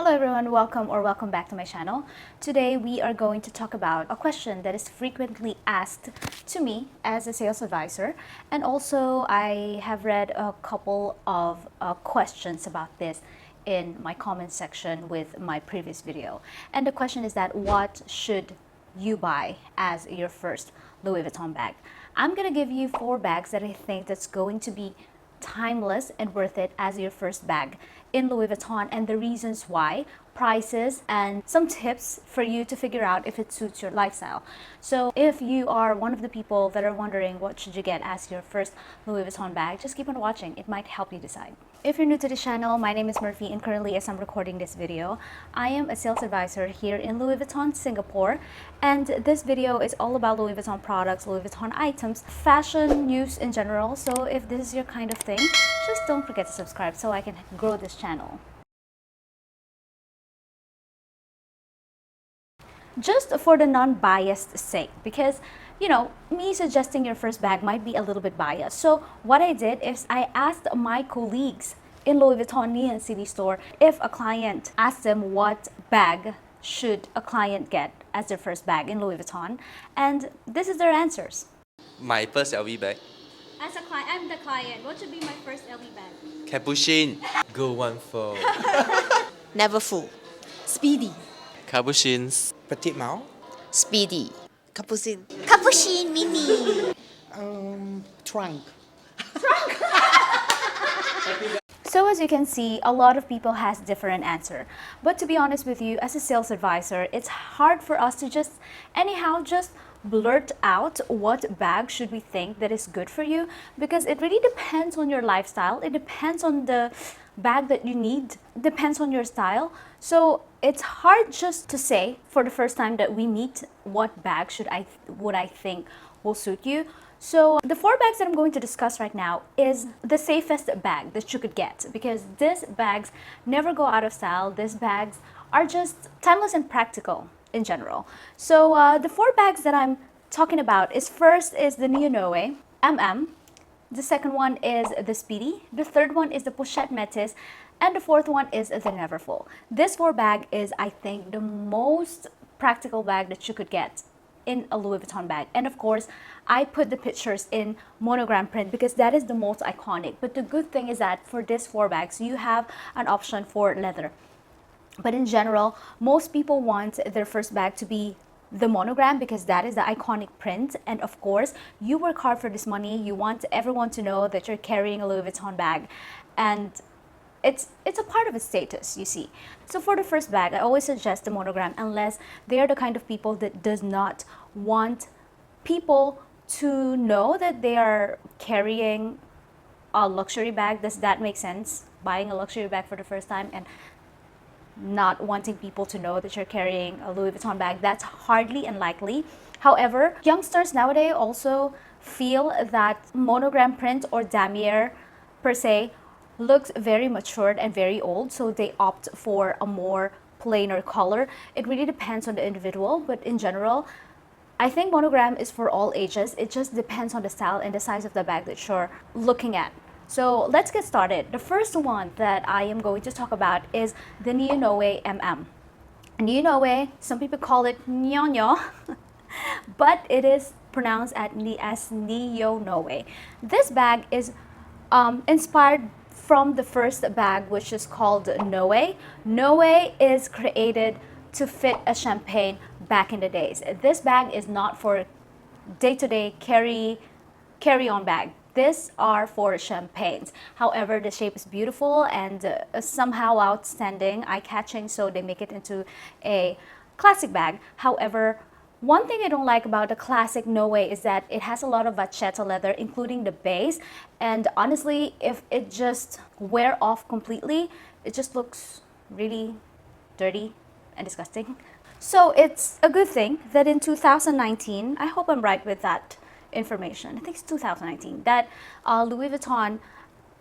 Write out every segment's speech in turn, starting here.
Hello everyone, welcome back to my channel. Today we are going to talk about a question that is frequently asked to me as a sales advisor, and also I have read a couple of questions about this in my comment section with my previous video. And the question is that what should you buy as your first Louis Vuitton bag? I'm gonna give you 4 bags that I think that's going to be timeless and worth it as your first bag in Louis Vuitton, and the reasons why, prices, and some tips for you to figure out if it suits your lifestyle. So if you are one of the people that are wondering what should you get as your first Louis Vuitton bag, just keep on watching. It might help you decide. If you're new to the channel, my name is Murphy, and currently as I'm recording this video, I am a sales advisor here in Louis Vuitton, Singapore. And this video is all about Louis Vuitton products, Louis Vuitton items, fashion news in general. So if this is your kind of thing, just don't forget to subscribe so I can grow this channel. Just for the non-biased sake, because me suggesting your first bag might be a little bit biased. So what I did is I asked my colleagues in Louis Vuitton Ngee and City Store if a client asked them what bag should a client get as their first bag in Louis Vuitton, and this is their answers. My first LV bag. As a client, I'm the client. What should be my first LV bag? Capuchin. Go one for. NEVERFUll. SPEEDY. Capuchins. Petite Mao. SPEEDY. Capuchin. Capuchin Mini. Trunk. So as you can see, a lot of people has different answer. But to be honest with you, as a sales advisor, it's hard for us to just blurt out what bag should we think that is good for you, because it really depends on your lifestyle. It depends on the bag that you need, depends on your style. So it's hard just to say for the first time that we meet what bag would I think will suit you. So the 4 bags that I'm going to discuss right now is the safest bag that you could get, because these bags never go out of style. These bags are just timeless and practical in general. So the 4 bags that I'm talking about is, first is the Ngee MM, the second one is the SPEEDY, the third one is the POCHETTE METIS, and the fourth one is the NEVERFULL. This 4 bag is, I think, the most practical bag that you could get in a Louis Vuitton bag. And of course, I put the pictures in monogram print because that is the most iconic. But the good thing is that for these 4 bags, you have an option for leather. But in general, most people want their first bag to be the monogram because that is the iconic print. And of course, you work hard for this money. You want everyone to know that you're carrying a Louis Vuitton bag. And it's a part of a status, you see. So for the first bag, I always suggest the monogram, unless they are the kind of people that does not want people to know that they are carrying a luxury bag. Does that make sense? Buying a luxury bag for the first time and not wanting people to know that you're carrying a Louis Vuitton bag, that's hardly unlikely. However, youngsters nowadays also feel that monogram print or damier per se looks very matured and very old, so they opt for a more plainer color. It really depends on the individual, but in general, I think monogram is for all ages. It just depends on the style and the size of the bag that you're looking at. So let's get started. The first one that I am going to talk about is the Ngee MM. Ngee, some people call it Nyo, but it is pronounced as Ngee. This bag is inspired from the first bag, which is called Noe. Noe is created to fit a champagne back in the days. This bag is not for day-to-day carry-on bag. These are for champagnes. However, the shape is beautiful and somehow outstanding, eye-catching, so they make it into a classic bag. However, one thing I don't like about the classic Noe is that it has a lot of POCHETTE leather, including the base. And honestly, if it just wear off completely, it just looks really dirty and disgusting. So it's a good thing that in 2019, I hope I'm right with that information, I think it's 2019, that Louis Vuitton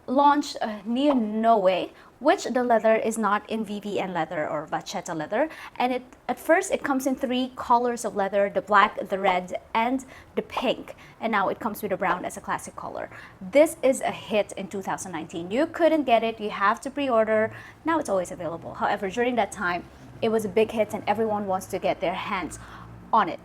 launched a Ngee, which the leather is not in VVN leather or POCHETTE leather. And at first it comes in 3 colors of leather: the black, the red, and the pink. And now it comes with a brown as a classic color. This is a hit in 2019. You couldn't get it, you have to pre-order. Now it's always available. However, during that time, it was a big hit and everyone wants to get their hands on it.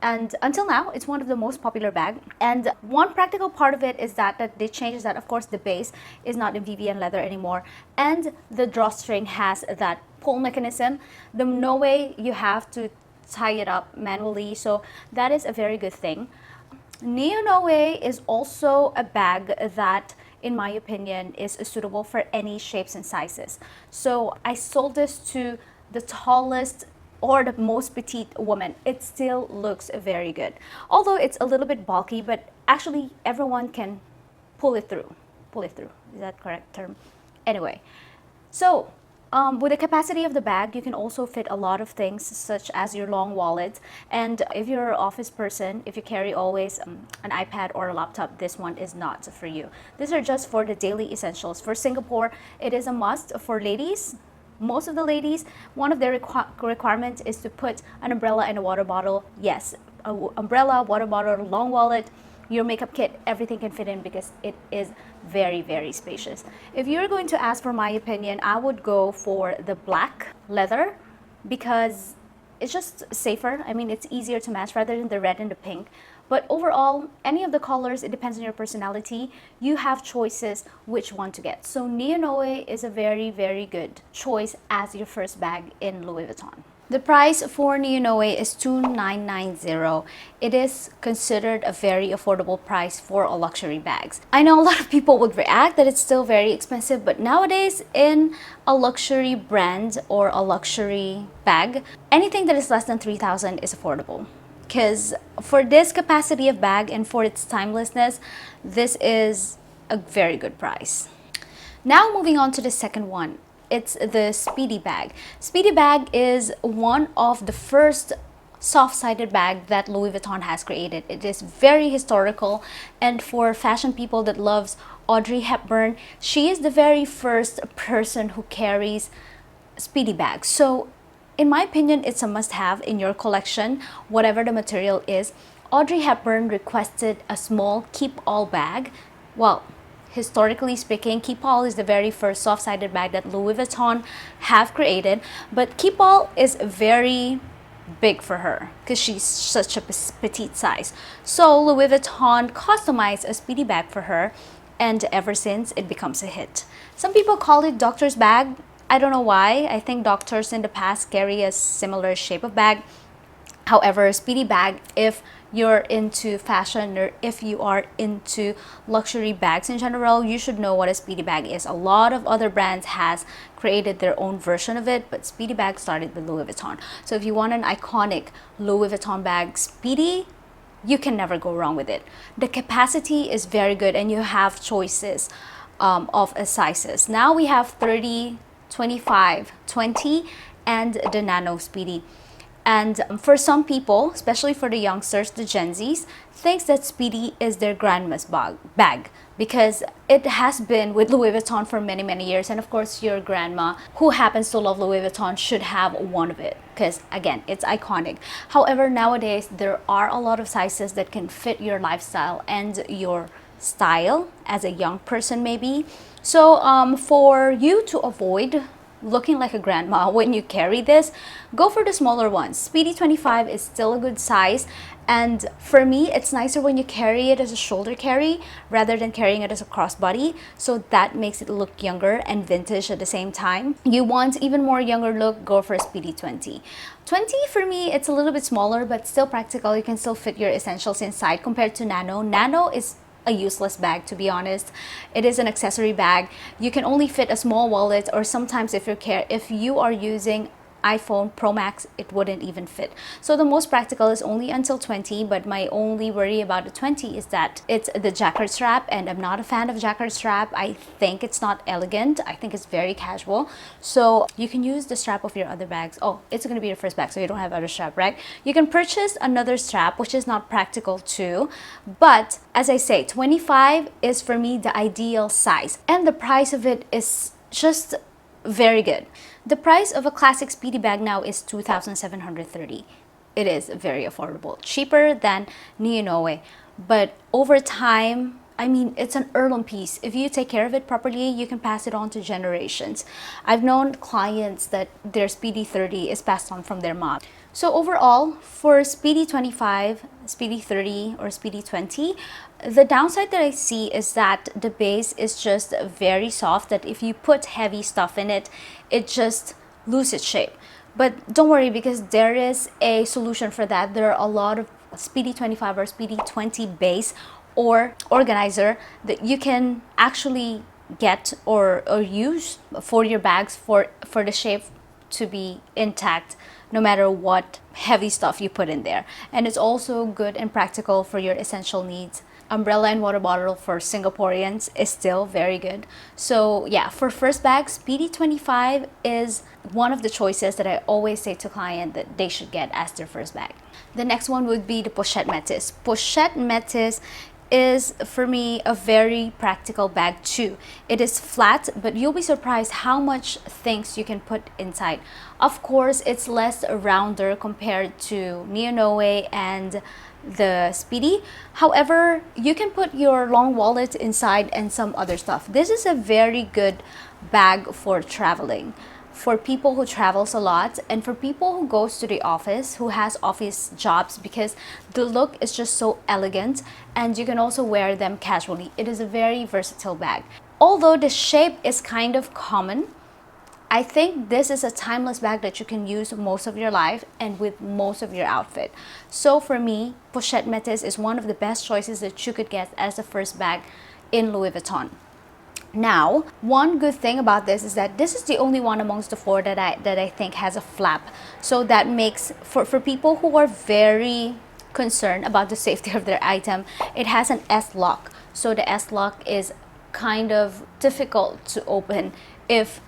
And until now, it's one of the most popular bag. And one practical part of it is that they changed that, of course, the base is not in VVN leather anymore. And the drawstring has that pull mechanism. No way you have to tie it up manually. So that is a very good thing. Neo Noe is also a bag that, in my opinion, is suitable for any shapes and sizes. So I sold this to the tallest or the most petite woman. It still looks very good. Although it's a little bit bulky, but actually everyone can pull it through. Pull it through. Is that correct term? Anyway, so with the capacity of the bag, you can also fit a lot of things such as your long wallet. And if you're an office person, if you carry always an iPad or a laptop, this one is not for you. These are just for the daily essentials. For Singapore, it is a must for ladies. Most of the ladies, one of their requirements is to put an umbrella and a water bottle. Yes, umbrella, water bottle, long wallet, your makeup kit, everything can fit in because it is very, very spacious. If you're going to ask for my opinion, I would go for the black leather because it's just safer. I mean, it's easier to match rather than the red and the pink. But overall, any of the colors, it depends on your personality. You have choices which one to get. So Neo Noe is a very, very good choice as your first bag in Louis Vuitton. The price for Neo Noe is $2,990. It is considered a very affordable price for a luxury bags. I know a lot of people would react that it's still very expensive, but nowadays in a luxury brand or a luxury bag, anything that is less than $3,000 is affordable. Because for this capacity of bag and for its timelessness, this is a very good price. Now moving on to the second one. It's the SPEEDY bag. SPEEDY bag is one of the first soft-sided bag that Louis Vuitton has created. It is very historical, and for fashion people that loves Audrey Hepburn, she is the very first person who carries SPEEDY bags. So in my opinion, it's a must-have in your collection, whatever the material is. Audrey Hepburn requested a small keep-all bag. Well, historically speaking, keep-all is the very first soft-sided bag that Louis Vuitton have created. But keep-all is very big for her because she's such a petite size. So Louis Vuitton customized a SPEEDY bag for her, and ever since, it becomes a hit. Some people call it doctor's bag. I don't know why. I think doctors in the past carry a similar shape of bag. However, SPEEDY bag, if you're into fashion or if you are into luxury bags in general, you should know what a SPEEDY bag is. A lot of other brands has created their own version of it, but SPEEDY bag started with Louis Vuitton. So if you want an iconic Louis Vuitton bag, SPEEDY, you can never go wrong with it. The capacity is very good and you have choices of sizes. Now we have 30, 25, 20, and the Nano SPEEDY. And for some people, especially for the youngsters, the Gen Zs, thinks that SPEEDY is their grandma's bag because it has been with Louis Vuitton for many, many years. And of course, your grandma, who happens to love Louis Vuitton, should have one of it because, again, it's iconic. However, nowadays, there are a lot of sizes that can fit your lifestyle and your style as a young person maybe. So for you to avoid looking like a grandma when you carry this, go for the smaller ones. SPEEDY 25 is still a good size, and for me it's nicer when you carry it as a shoulder carry rather than carrying it as a crossbody, so that makes it look younger and vintage at the same time. You want even more younger look, go for a SPEEDY 20. 20 for me, it's a little bit smaller but still practical. You can still fit your essentials inside compared to Nano. Nano is a useless bag, to be honest. It is an accessory bag. You can only fit a small wallet, or sometimes if you are using iPhone Pro Max, it wouldn't even fit. So the most practical is only until 20, but my only worry about the 20 is that it's the jacquard strap, and I'm not a fan of jacquard strap. I think it's not elegant. I think it's very casual. So you can use the strap of your other bags. Oh, it's gonna be your first bag, so you don't have other strap, right? You can purchase another strap, which is not practical too, but as I say, 25 is for me the ideal size, and the price of it is just very good. The price of a classic Speedy bag now is 2,730. It is very affordable, cheaper than Ngee, but over time, I mean, it's an heirloom piece. If you take care of it properly, you can pass it on to generations. I've known clients that their Speedy 30 is passed on from their mom. So overall, for Speedy 25, Speedy 30, or Speedy 20, the downside that I see is that the base is just very soft, that if you put heavy stuff in it, it just loses shape. But don't worry, because there is a solution for that. There are a lot of Speedy 25 or Speedy 20 base or organizer that you can actually get or use for your bags for the shape to be intact no matter what heavy stuff you put in there. And it's also good and practical for your essential needs. Umbrella and water bottle for Singaporeans is still very good. So yeah, for first bag, Speedy 25 is one of the choices that I always say to client that they should get as their first bag. The next one would be the Pochette Metis. Pochette Metis is, for me, a very practical bag too. It is flat, but you'll be surprised how much things you can put inside. Of course, it's less rounder compared to Ngee and the Speedy. However, you can put your long wallet inside and some other stuff. This is a very good bag for traveling, for people who travels a lot, and for people who goes to the office, who has office jobs, because the look is just so elegant and you can also wear them casually. It is a very versatile bag. Although the shape is kind of common, I think this is a timeless bag that you can use most of your life and with most of your outfit. So for me, Pochette Metis is one of the best choices that you could get as the first bag in Louis Vuitton. Now, one good thing about this is that this is the only one amongst the four that I think has a flap. So that makes, for people who are very concerned about the safety of their item, it has an S-lock. So the S-lock is kind of difficult to open if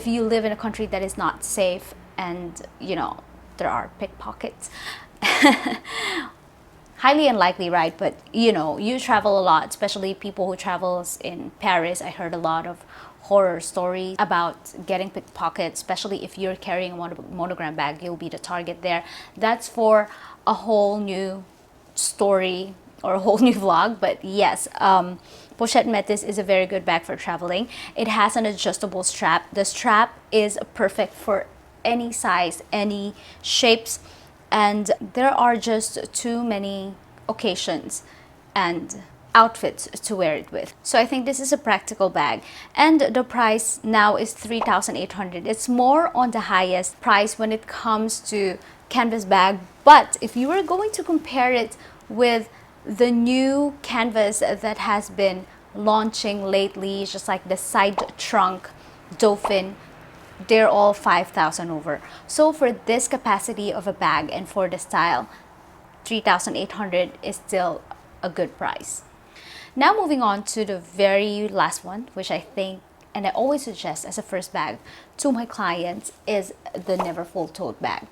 you live in a country that is not safe and, you know, there are pickpockets. Highly unlikely, right? But you know, you travel a lot, especially people who travels in Paris. I heard a lot of horror stories about getting pickpockets, especially if you're carrying a monogram bag, you'll be the target there. That's for a whole new story or a whole new vlog. But yes, Pochette Metis is a very good bag for traveling. It has an adjustable strap. The strap is perfect for any size, any shapes, and there are just too many occasions and outfits to wear it with. So I think this is a practical bag, and the price now is 3,800. It's more on the highest price when it comes to canvas bag, but if you were going to compare it with the new canvas that has been launching lately, just like the side trunk Dauphin, they're all 5,000 over. So for this capacity of a bag and for the style, 3,800 is still a good price. Now moving on to the very last one, which I think and I always suggest as a first bag to my clients, is the Neverfull tote bag.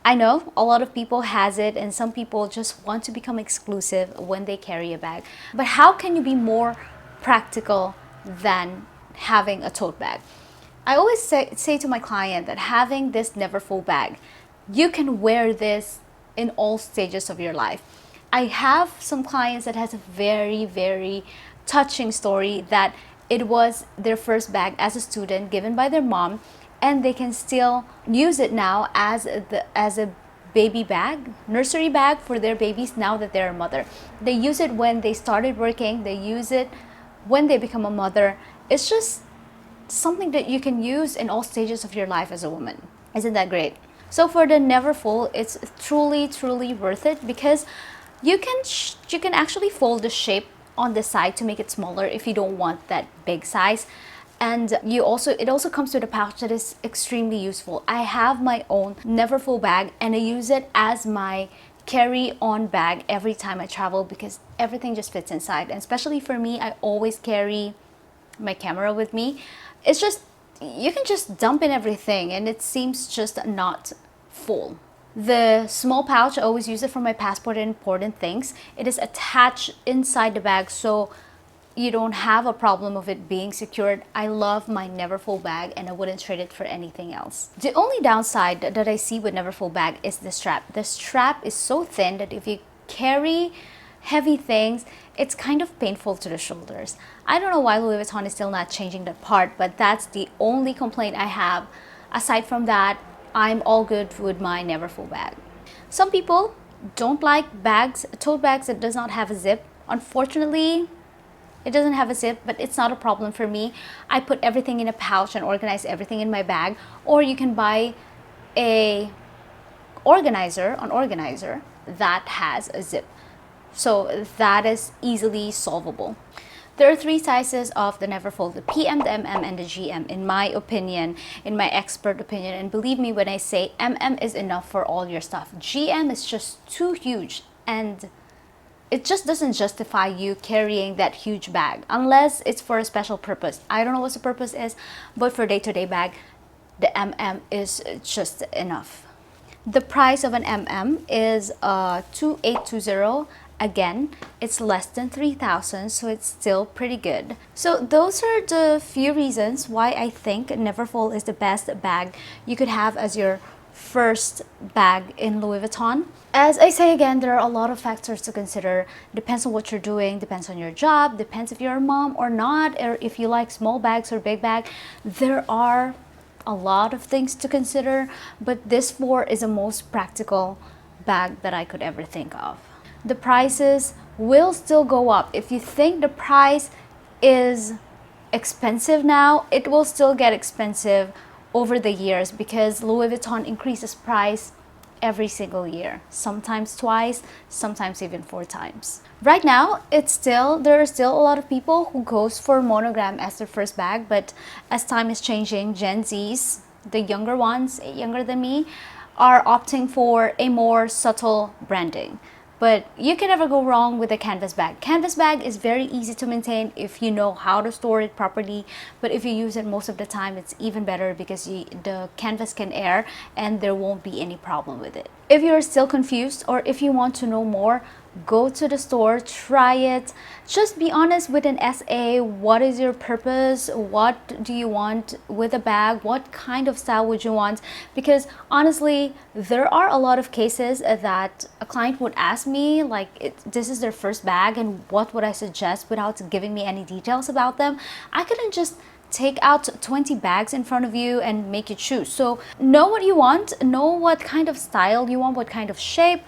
I know a lot of people has it, and some people just want to become exclusive when they carry a bag. But how can you be more practical than having a tote bag? I always say to my client that having this Neverfull bag, you can wear this in all stages of your life. I have some clients that has a very, very touching story that it was their first bag as a student given by their mom, and they can still use it now as a baby bag, nursery bag for their babies now that they're a mother. They use it when they started working, they use it when they become a mother. It's just something that you can use in all stages of your life as a woman. Isn't that great? So for the Neverfull, it's truly, truly worth it, because you can actually fold the shape on the side to make it smaller if you don't want that big size. And it also comes with a pouch that is extremely useful. I have my own Neverfull bag and I use it as my carry-on bag every time I travel, because everything just fits inside. And especially for me, I always carry my camera with me. It's just, you can just dump in everything and it seems just not full. The small pouch, I always use it for my passport and important things. It is attached inside the bag, so you don't have a problem of it being secured. I love my Neverfull bag and I wouldn't trade it for anything else. The only downside that I see with Neverfull bag is the strap. The strap is so thin that if you carry heavy things, it's kind of painful to the shoulders. I don't know why Louis Vuitton is still not changing that part, but that's the only complaint I have. Aside from that, I'm all good with my Neverfull bag. Some people don't like bags, tote bags that does not have a zip. Unfortunately, it doesn't have a zip, but it's not a problem for me. I put everything in a pouch and organize everything in my bag. Or you can buy an organizer that has a zip. So that is easily solvable. There are 3 sizes of the Neverfull, the PM, the MM, and the GM, in my opinion, in my expert opinion. And believe me when I say MM is enough for all your stuff. GM is just too huge and it just doesn't justify you carrying that huge bag unless it's for a special purpose. I don't know what the purpose is, but for day-to-day bag, the MM is just enough. The price of an MM is 2820. Again, it's less than 3,000, so it's still pretty good. So those are the few reasons why I think Neverfull is the best bag you could have as your first bag in Louis Vuitton. As I say again, there are a lot of factors to consider. Depends on what you're doing, depends on your job, depends if you're a mom or not, or if you like small bags or big bag. There are a lot of things to consider, but this 4 is the most practical bag that I could ever think of. The prices will still go up. If you think the price is expensive now, it will still get expensive over the years because Louis Vuitton increases price every single year, sometimes twice, sometimes even 4 times. Right now, there are still a lot of people who goes for monogram as their first bag, but as time is changing, Gen Zs, the younger ones, younger than me, are opting for a more subtle branding. But you can never go wrong with a canvas bag. Canvas bag is very easy to maintain if you know how to store it properly. But if you use it most of the time, it's even better because the canvas can air and there won't be any problem with it. If you're still confused or if you want to know more, go to the store, try it. Just be honest with an SA. What is your purpose? What do you want with a bag? What kind of style would you want? Because honestly, there are a lot of cases that a client would ask me, like, this is their first bag and what would I suggest without giving me any details about them. I couldn't just take out 20 bags in front of you and make you choose. So know what you want, know what kind of style you want, what kind of shape.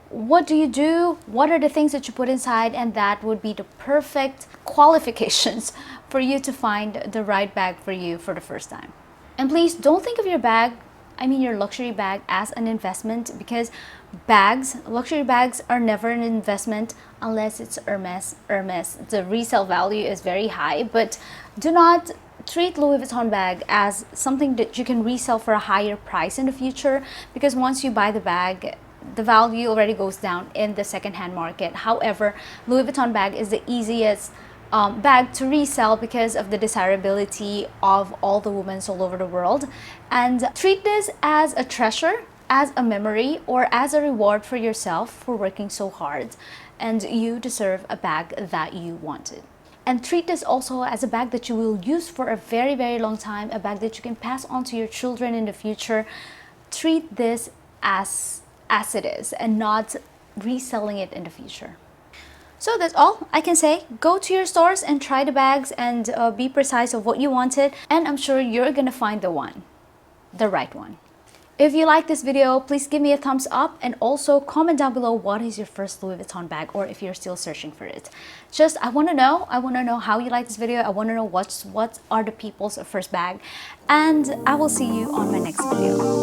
What do you do? What are the things that you put inside? And that would be the perfect qualifications for you to find the right bag for you for the first time. And please don't think of your bag, I mean your luxury bag, as an investment, because luxury bags are never an investment unless it's Hermes. The resale value is very high, but do not treat Louis Vuitton bag as something that you can resell for a higher price in the future, because once you buy the bag, the value already goes down in the second-hand market. However, Louis Vuitton bag is the easiest bag to resell because of the desirability of all the women all over the world. And treat this as a treasure, as a memory, or as a reward for yourself for working so hard. And you deserve a bag that you wanted. And treat this also as a bag that you will use for a very, very long time, a bag that you can pass on to your children in the future. Treat this as it is and not reselling it in the future. So that's all I can say. Go to your stores and try the bags and be precise of what you wanted, and I'm sure you're gonna find the right one. If you like this video, please give me a thumbs up and also comment down below what is your first Louis Vuitton bag, or if you're still searching for it. I want to know how you like this video. I want to know what are the people's first bag, and I will see you on my next video.